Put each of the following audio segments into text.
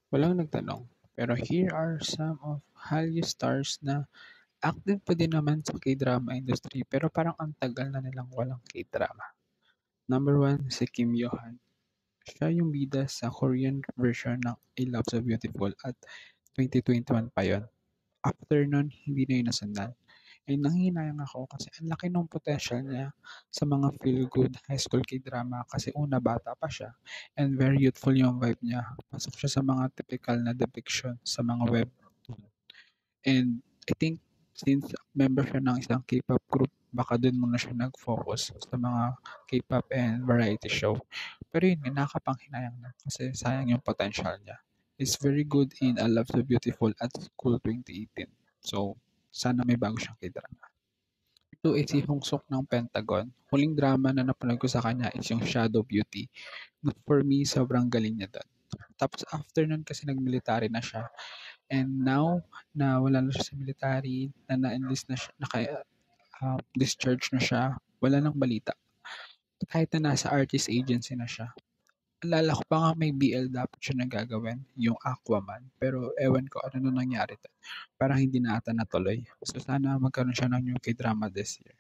Walang nagtanong, pero here are some of Hallyu stars na active pa din naman sa K-drama industry pero parang ang tagal na nilang walang K-drama. Number 1, si Kim Yo-han. Siya yung bida sa Korean version ng I Love So Beautiful at 2021 pa yon. After nun, hindi na yun nasundan. And nanghihinayang ako kasi ang laki ng potential niya sa mga feel-good high school K-drama kasi una bata pa siya and very youthful yung vibe niya. Pasok siya sa mga typical na depiction sa mga web. And I think since member siya ng isang K-pop group, baka dun muna siya nag-focus sa mga K-pop and variety show. Pero yun, nakakapanghinayang na kasi sayang yung potential niya. He's very good in I Love So Beautiful at School 2018. So, sana may bago siyang K-drama. Ito is si Hong Suk ng Pentagon. Huling drama na napanood ko sa kanya is yung Shadow Beauty. For me, sobrang galing niya doon. Tapos after nun kasi nag-military na siya. And now, na wala na siya sa military, na na-enlist na siya, discharge na siya, wala nang balita. Kahit na nasa artist agency na siya. Alala ko pa nga may BL dapat siya na gagawin, yung Aquaman. Pero ewan ko ano na nangyari doon. Parang hindi na ata natuloy. So sana magkaroon siya ng new K-drama this year.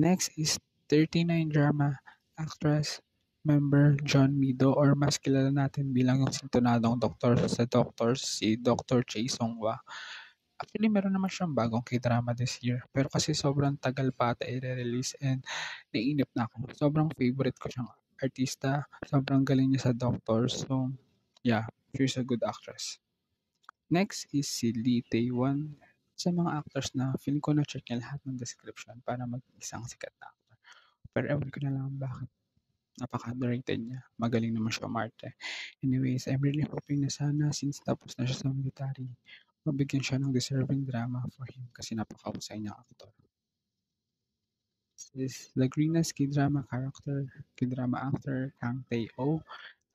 Next is 39 drama actress member John Mido or mas kilala natin bilang yung sintonadong doktor sa Doctors, si Dr. Chae Song-hwa. Actually, meron naman siyang bagong K-drama this year. Pero kasi sobrang tagal pa ata i-release and naiinip na ako. Sobrang favorite ko siyang artista. Sobrang galing niya sa Doctors. So, yeah, she's a good actress. Next is si Lee Tae-won. Sa mga actors na feeling ko na-check niya lahat ng description para mag-isang sikat na actor. Pero ewan ko na lang bakit napaka-underrated niya. Magaling naman siya umarte. Anyways, I'm really hoping na sana since tapos na siya sa military, mabigyan siya ng deserving drama for him kasi napakahusay niyang aktor. Is the greenest K-drama character, K-drama actor, Kang Tae-oh.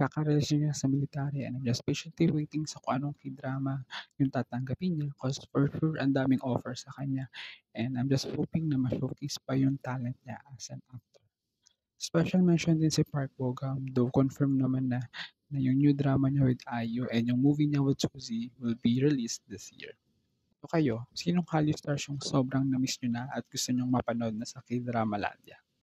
Kaka-release niya sa military and I'm just patiently waiting sa kung anong K-drama yung tatanggapin niya cause for sure ang daming offers sa kanya and I'm just hoping na ma-showcase pa yung talent niya as an actor. Special mention din si Park Bo-gum, though confirm naman na yung new drama niya with IU and yung movie niya with Suzy will be released this year. So kayo, sinong Hallyu stars yung sobrang na-miss nyo na at gusto nyong mapanood na sa K-Drama Landia?